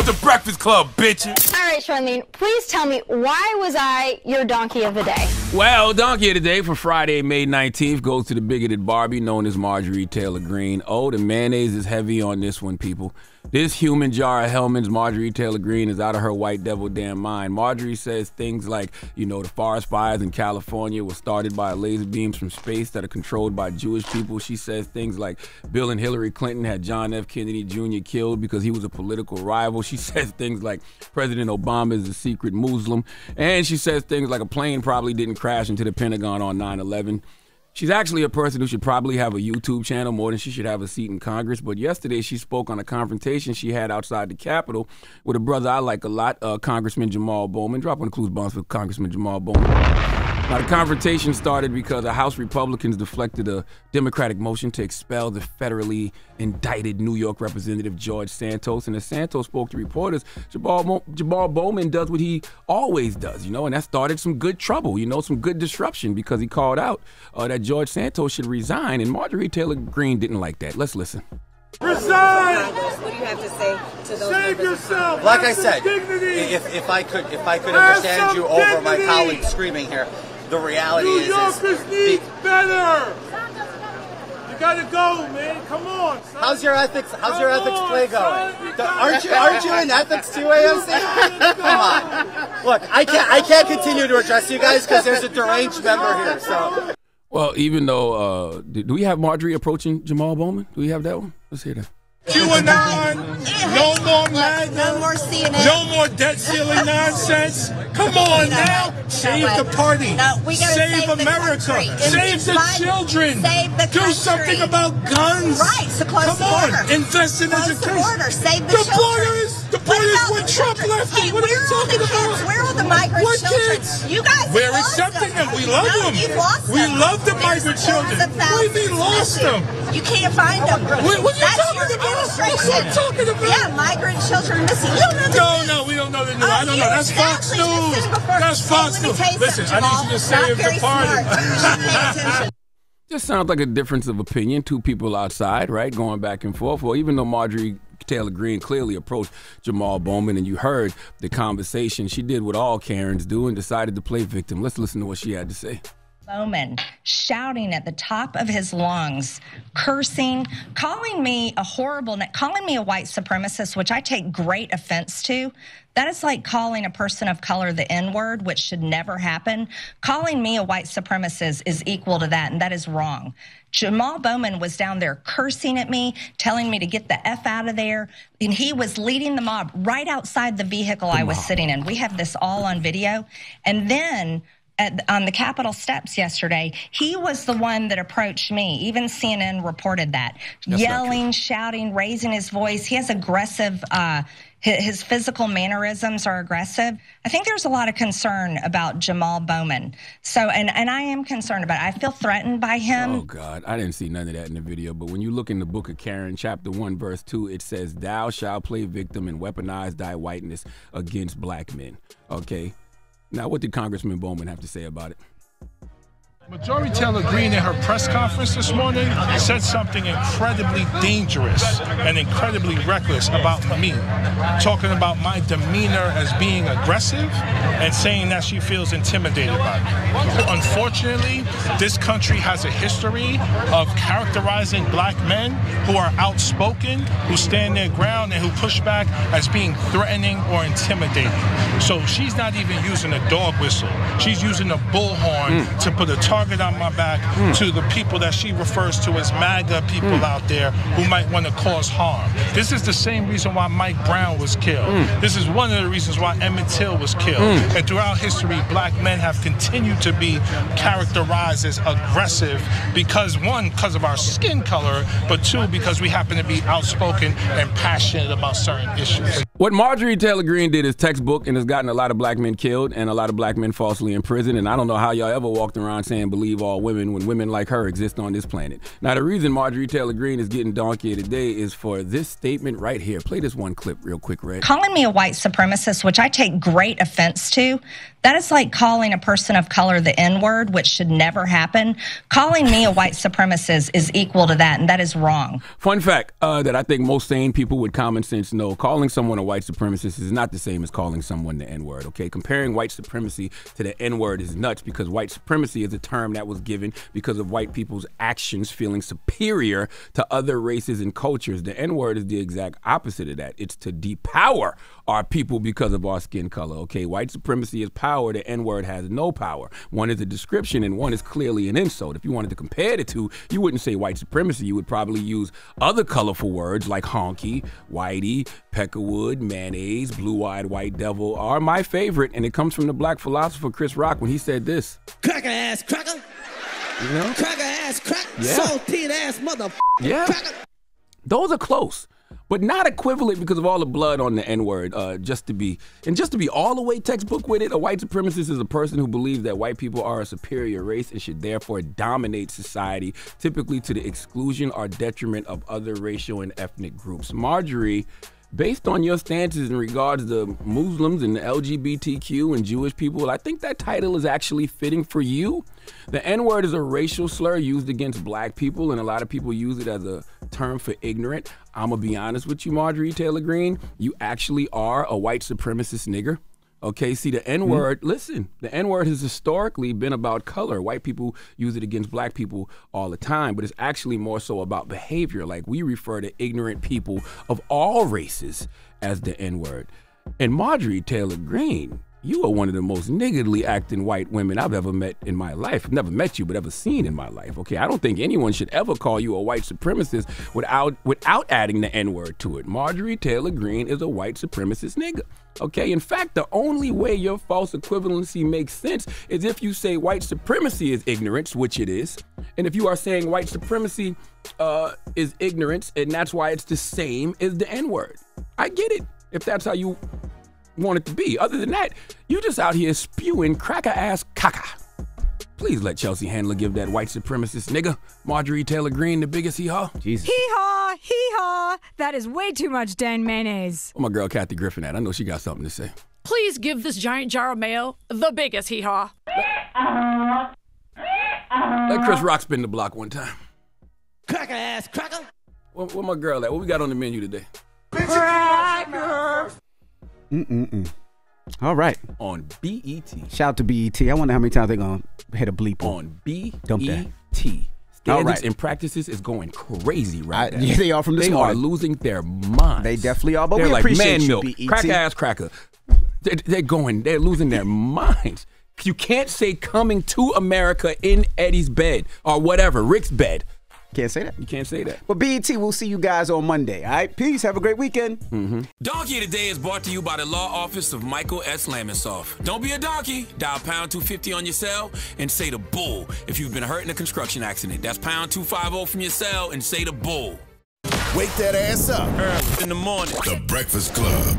the Breakfast Club, bitches. All right, Charlamagne, please tell me, why was I your donkey of the day? Well, donkey of the day for Friday, May 19th goes to the bigoted Barbie known as Marjorie Taylor Greene. Oh, the mayonnaise is heavy on this one, people. This human jar of Hellman's Marjorie Taylor Greene is out of her white devil damn mind. Marjorie says things like, you know, the forest fires in California were started by laser beams from space that are controlled by Jewish people. She says things like Bill and Hillary Clinton had John F. Kennedy Jr. killed because he was a political rival. She says things like President Obama is a secret Muslim. And she says things like a plane probably didn't crash into the Pentagon on 9/11. She's actually a person who should probably have a YouTube channel more than she should have a seat in Congress. But yesterday she spoke on a confrontation she had outside the Capitol with a brother I like a lot, Congressman Jamal Bowman. Drop on the clues bombs for Congressman Jamal Bowman. Now, the confrontation started because the House Republicans deflected a Democratic motion to expel the federally indicted New York Representative George Santos. And as Santos spoke to reporters, Jamal Bowman does what he always does, you know, and that started some good trouble, you know, some good disruption because he called out that George Santos should resign. And Marjorie Taylor Greene didn't like that. Let's listen. Resign! What do you have to say to those? Save yourself! Like I said, if I could understand you over my colleagues screaming here, the reality New is Yorkers need better. You gotta go, man. Come on, son. How's your ethics play going? Aren't you in ethics too, AOC? Come on. Look, I can't continue to address you guys because there's a deranged member here. So. Well, even though, do we have Marjorie approaching Jamal Bowman? Do we have that one? Let's hear that. QAnon, no more MAGA, no more CNN, no more debt ceiling nonsense. Come on now, save the party, save America, save the children, do something about guns. Right, so close the border. Come on, invest in education. Save the children. The border is when Trump left it. What are you talking about? Where are the migrant children? Kids? You guys We're accepting them. We love them. We love the migrant children. We lost them. You can't find them. What are you talking about? What are you talking about? Yeah, migrant children missing. You don't know No, we don't know the news. I don't know. That's Fox News. That's Fox News. Listen, I need you to save the party. Just sounds like a difference of opinion. Two people outside, right, going back and forth. Well, even though Marjorie Taylor Greene clearly approached Jamal Bowman, and you heard the conversation, she did what all Karens do and decided to play victim. Let's listen to what she had to say. Bowman shouting at the top of his lungs, cursing, calling me a calling me a white supremacist, which I take great offense to. That is like calling a person of color the N-word, which should never happen. Calling me a white supremacist is equal to that, and that is wrong. Jamal Bowman was down there cursing at me, telling me to get the F out of there, and he was leading the mob right outside the vehicle I was sitting in. We have this all on video. And then on the Capitol steps yesterday, he was the one that approached me. Even CNN reported that. That's yelling, shouting, raising his voice. He has aggressive, his physical mannerisms are aggressive. I think there's a lot of concern about Jamal Bowman. So, and I am concerned about it. I feel threatened by him. Oh, God. I didn't see none of that in the video. But when you look in the book of Karen, chapter 1, verse 2, it says, "Thou shalt play victim and weaponize thy whiteness against black men." Okay? Now, what did Congressman Bowman have to say about it? Marjorie Taylor Greene in her press conference this morning said something incredibly dangerous and incredibly reckless about me, talking about my demeanor as being aggressive and saying that she feels intimidated by me. Unfortunately, this country has a history of characterizing black men who are outspoken, who stand their ground, and who push back as being threatening or intimidating. So she's not even using a dog whistle. She's using a bullhorn to put a target on my back to the people that she refers to as MAGA people out there who might want to cause harm. This is the same reason why Mike Brown was killed. This is one of the reasons why Emmett Till was killed. And throughout history, black men have continued to be characterized as aggressive because, one, because of our skin color, but two, because we happen to be outspoken and passionate about certain issues. What Marjorie Taylor Greene did is textbook and has gotten a lot of black men killed and a lot of black men falsely imprisoned. And I don't know how y'all ever walked around saying and believe all women when women like her exist on this planet. Now, the reason Marjorie Taylor Greene is getting donkey today is for this statement right here. Play this one clip real quick, Red. Calling me a white supremacist, which I take great offense to, that is like calling a person of color the N-word, which should never happen. Calling me a white supremacist is equal to that, and that is wrong. Fun fact that I think most sane people with common sense know, calling someone a white supremacist is not the same as calling someone the N-word, okay? Comparing white supremacy to the N-word is nuts because white supremacy is a term that was given because of white people's actions feeling superior to other races and cultures. The N-word is the exact opposite of that. It's to depower our people because of our skin color, okay? White supremacy is power. The N-word has no power. One is a description and one is clearly an insult. If you wanted to compare the two, you wouldn't say white supremacy. You would probably use other colorful words like honky, whitey, peckerwood, mayonnaise, blue-eyed white devil are my favorite, and it comes from the black philosopher Chris Rock when he said this. Cracker ass cracker. You know? Cracker ass cracker. Yeah. Saltine ass mother. Yeah. Cracker. Those are close, but not equivalent because of all the blood on the N-word. Just to be all the way textbook with it, a white supremacist is a person who believes that white people are a superior race and should therefore dominate society, typically to the exclusion or detriment of other racial and ethnic groups. Marjorie, based on your stances in regards to Muslims and the LGBTQ and Jewish people, I think that title is actually fitting for you. The N-word is a racial slur used against black people, and a lot of people use it as a term for ignorant. I'm gonna be honest with you, Marjorie Taylor Greene, you actually are a white supremacist nigger. Okay, see, the N-word, listen, the N-word has historically been about color. White people use it against black people all the time, but it's actually more so about behavior. Like, we refer to ignorant people of all races as the N-word. And Marjorie Taylor Greene, you are one of the most niggardly acting white women I've ever met in my life. I've never met you, but ever seen in my life, okay? I don't think anyone should ever call you a white supremacist without adding the N-word to it. Marjorie Taylor Greene is a white supremacist nigga, okay? In fact, the only way your false equivalency makes sense is if you say white supremacy is ignorance, which it is, and if you are saying white supremacy is ignorance, and that's why it's the same as the N-word. I get it, if that's how you want it to be. Other than that, you just out here spewing cracker ass caca. Please let Chelsea Handler give that white supremacist nigga Marjorie Taylor Greene the biggest hee-haw. Jesus. Hee-haw, hee-haw. That is way too much Dan mayonnaise. Oh, my girl Kathy Griffin at. I know she got something to say. Please give this giant jar of mayo the biggest hee-haw. Let Chris Rock spin the block one time. Cracker ass cracker. Where my girl at? What we got on the menu today? Cracker. All right. On BET. Shout out to BET. I wonder how many times they're going to hit a bleep on BET. All Standards and practices is going crazy right now. Yeah, they are from this morning. They are losing their minds. They definitely are, but they're we like appreciate man you, milk, BET. cracker ass cracker. They're losing their minds. You can't say coming to America in Eddie's bed or whatever, Rick's bed. Can't say that. You can't say that. Well, BET, we'll see you guys on Monday. All right, peace. Have a great weekend. Donkey Today is brought to you by the law office of Michael S. Lamonsoff. Don't be a donkey. Dial pound 250 on your cell and say the bull if you've been hurt in a construction accident. That's pound 250 from your cell and say the bull. Wake that ass up. Early in the morning. The Breakfast Club.